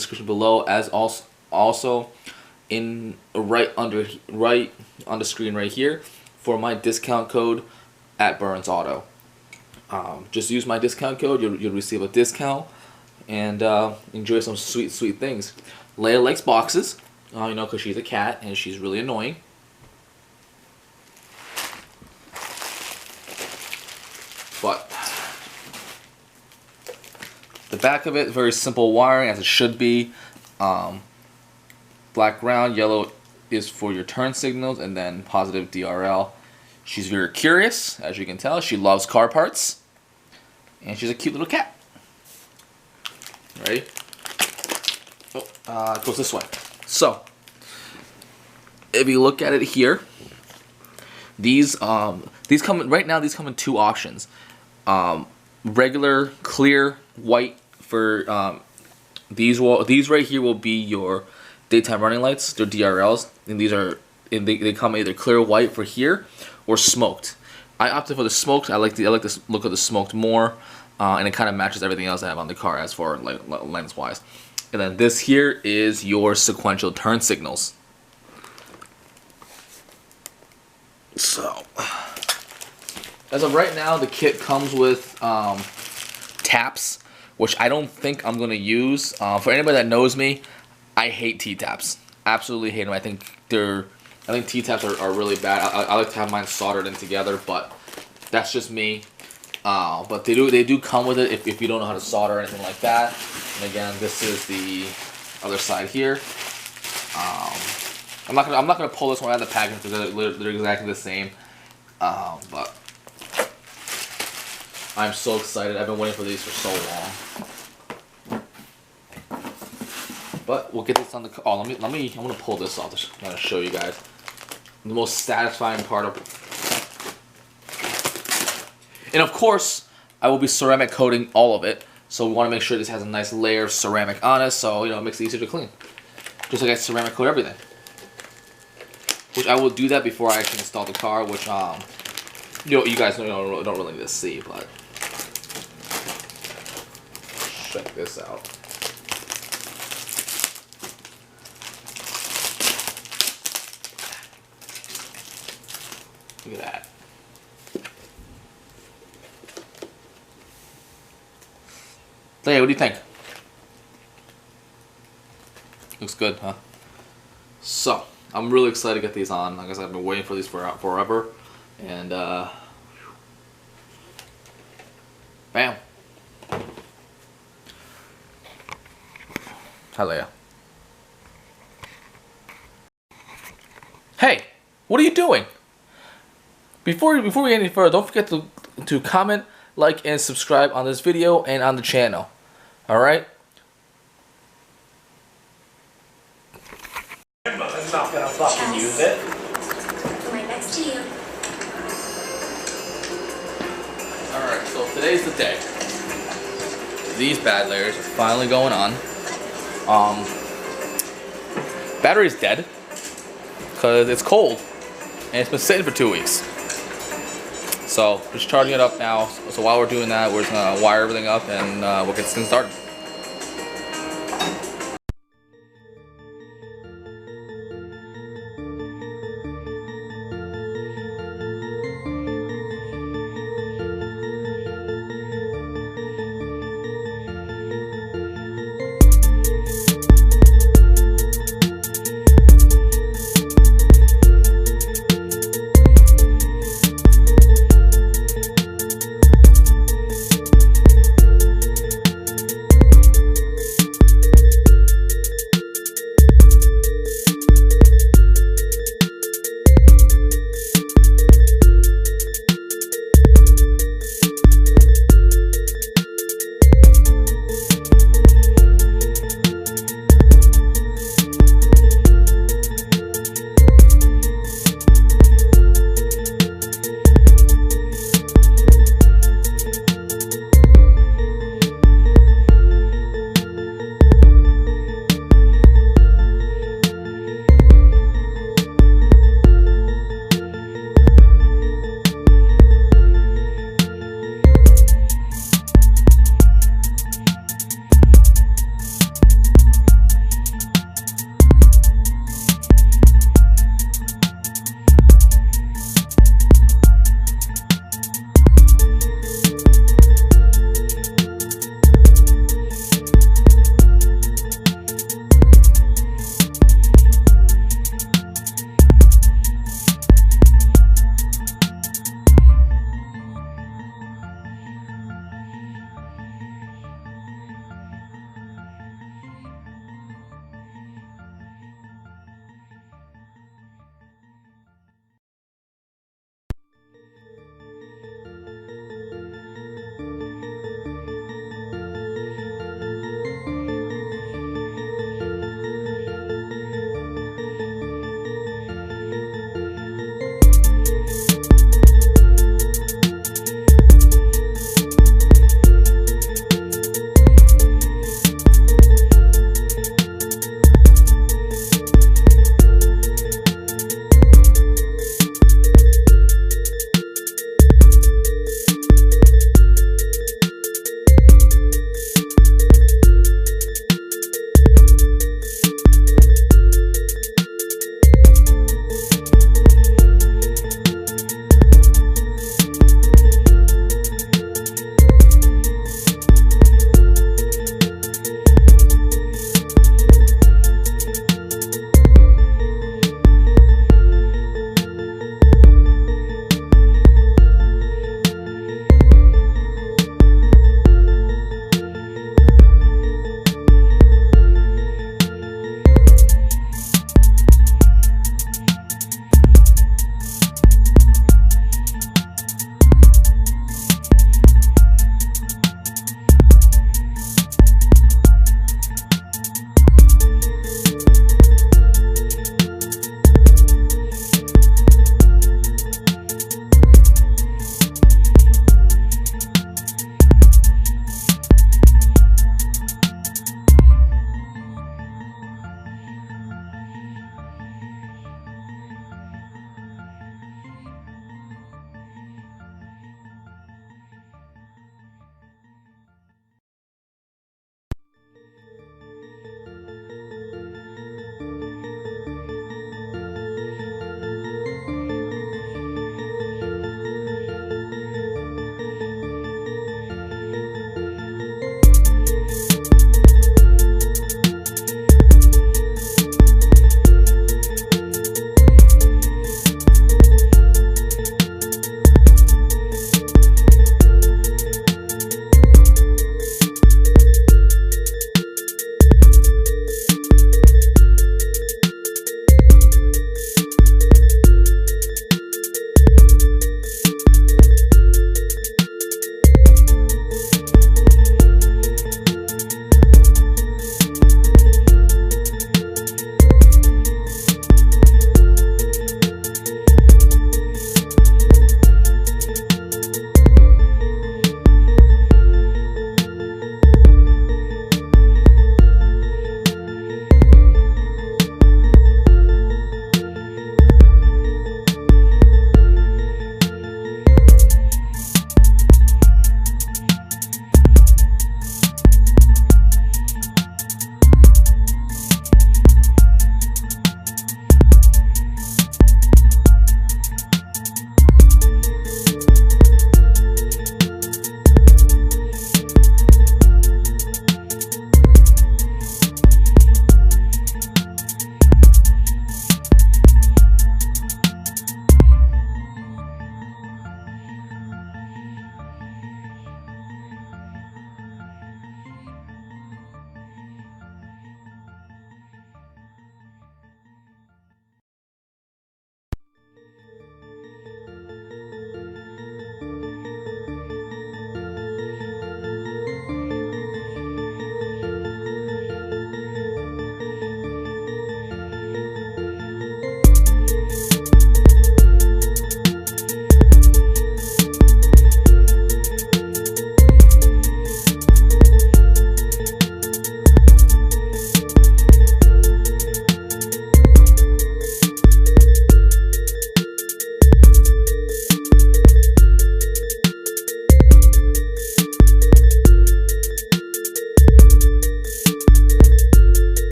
description below, as also in right on the screen right here for my discount code at Burnz Auto. Just use my discount code. You'll receive a discount and enjoy some sweet things. Leia likes boxes, you know, because she's a cat and she's really annoying. But the back of it, very simple wiring as it should be. Black ground, yellow is for your turn signals, and then positive DRL. She's very curious, as you can tell. She loves car parts, and she's a cute little cat. Ready? Oh, it goes this way. So, if you look at it here, these come right now. These come in two options: regular, clear, white. For these right here will be your daytime running lights. They're DRLs, and they come either clear white for here or smoked. I opted for the smoked. I like the look of the smoked more, and it kind of matches everything else I have on the car as far like lens wise. And then this here is your sequential turn signals. So as of right now, the kit comes with taps, which I don't think I'm gonna use. For anybody that knows me, I hate T-taps. Absolutely hate them. I think T-taps are really bad. I like to have mine soldered in together, but that's just me. But they do come with it if you don't know how to solder or anything like that. And again, this is the other side here. I'm not gonna pull this one out of the package because they're exactly the same. But I'm so excited. I've been waiting for these for so long. But we'll get this on the. Oh, let me. I'm gonna pull this off. I'm gonna show you guys the most satisfying part of it. And of course, I will be ceramic coating all of it. So we want to make sure this has a nice layer of ceramic on it, so you know it makes it easier to clean. Just like I ceramic coat everything. Which I will do that before I actually install the car. Which you guys don't really need to see, but check this out. Look at that. So yeah, what do you think? Looks good, huh? So, I'm really excited to get these on. Like I said, I've been waiting for these for forever. And, bam. Hi, Leia. Hey, what are you doing? Before we get any further, don't forget to comment, like, and subscribe on this video and on the channel. Alright? I'm not gonna fucking use it. Right next to you. Alright, so today's the day. These bad layers are finally going on. Battery's dead because it's cold and it's been sitting for 2 weeks. So just charging it up now. So while we're doing that, we're just gonna wire everything up and we'll get things started.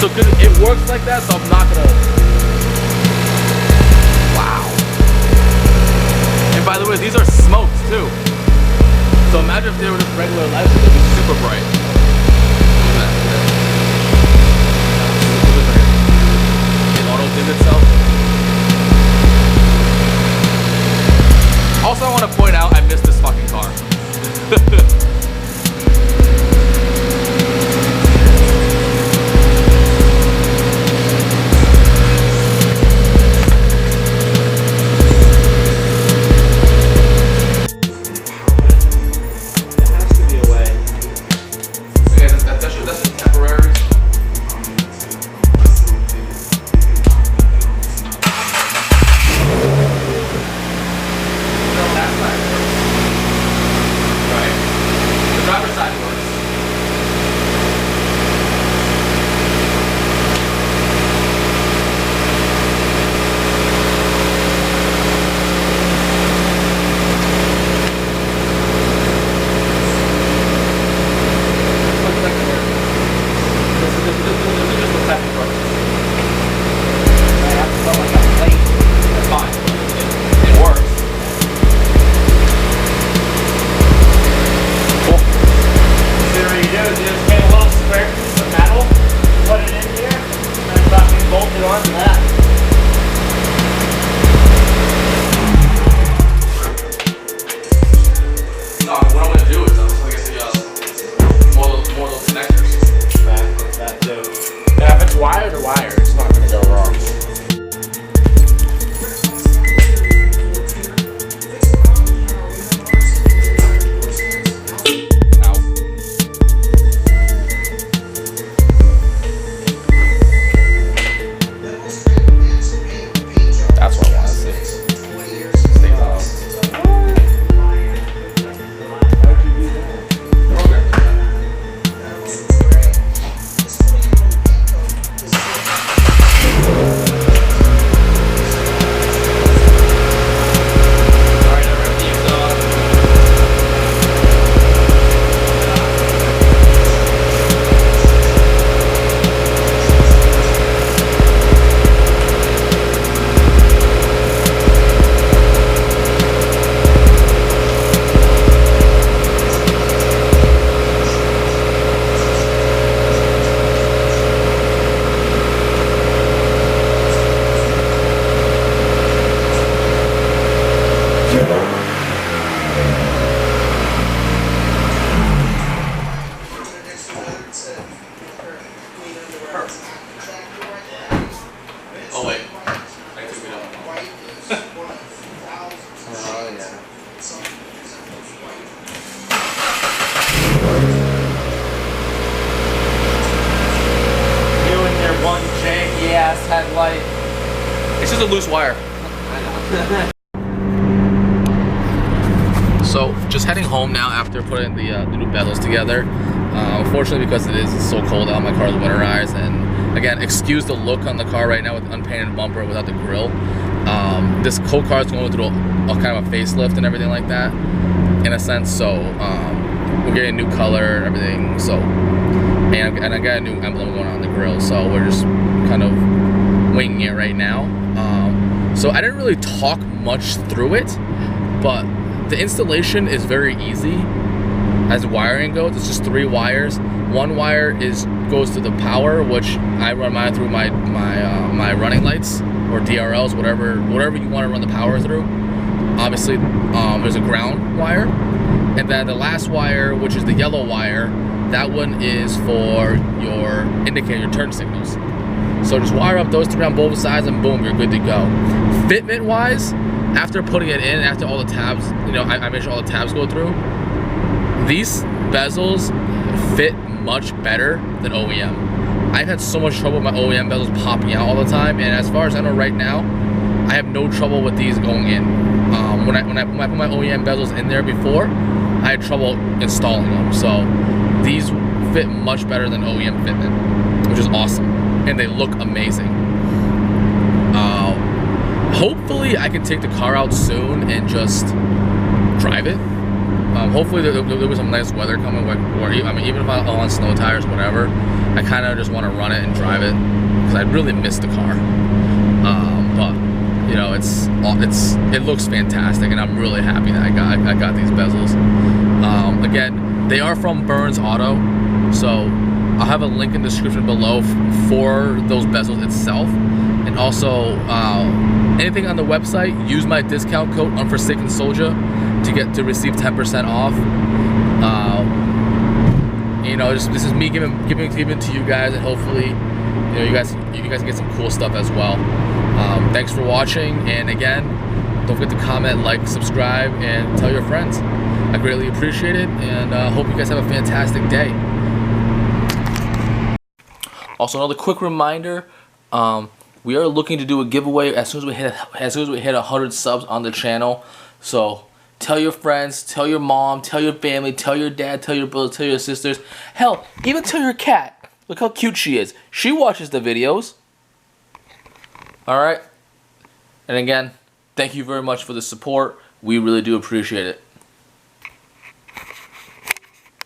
So it works like that, so I'm not gonna. Wow. And by the way, these are smokes too. So imagine if they were just regular lights, they'd be super bright. Look at that. It auto dim itself. Also, I want to point out I missed this fucking car. Oh wait, I took it out. Oh yeah. You and your one janky ass headlight. It's just a loose wire. I know. So just heading home now after putting the new bezels together. Unfortunately, because it is so cold out, my car is winterized, and again, excuse the look on the car right now with the unpainted bumper without the grill. This cold car is going through a kind of a facelift and everything like that, in a sense. So we're getting a new color and everything. So and I got a new emblem going on the grill. So we're just kind of winging it right now. So I didn't really talk much through it, but the installation is very easy. As wiring goes, it's just 3 wires. One wire goes to the power, which I run mine through my running lights or DRLs, whatever you want to run the power through. Obviously, there's a ground wire, and then the last wire, which is the yellow wire, that one is for your indicator, your turn signals. So just wire up those 3 on both sides, and boom, you're good to go. Fitment wise, after putting it in, after all the tabs, I make sure all the tabs go through. These bezels fit much better than OEM. I've had so much trouble with my OEM bezels popping out all the time, and as far as I know right now, I have no trouble with these going in. When I put my OEM bezels in there before, I had trouble installing them. So these fit much better than OEM fitment, which is awesome, and they look amazing. Hopefully I can take the car out soon and just drive it. Hopefully there was some nice weather coming, or I mean, even if I'm on snow tires, whatever, I kind of just want to run it and drive it because I really miss the car. But you know, it looks fantastic, and I'm really happy that I got these bezels. Again, they are from Burnz Auto, so I'll have a link in the description below for those bezels itself, and also anything on the website. Use my discount code Unforsaken Soldier to receive 10% off. You know, this is me giving to you guys, and hopefully, you know, you guys get some cool stuff as well. Thanks for watching, and again, don't forget to comment, like, subscribe, and tell your friends. I greatly appreciate it, and hope you guys have a fantastic day. Also, another quick reminder: we are looking to do a giveaway as soon as we hit 100 subs on the channel. So tell your friends, tell your mom, tell your family, tell your dad, tell your brothers, tell your sisters. Hell, even tell your cat. Look how cute she is. She watches the videos. Alright? And again, thank you very much for the support. We really do appreciate it.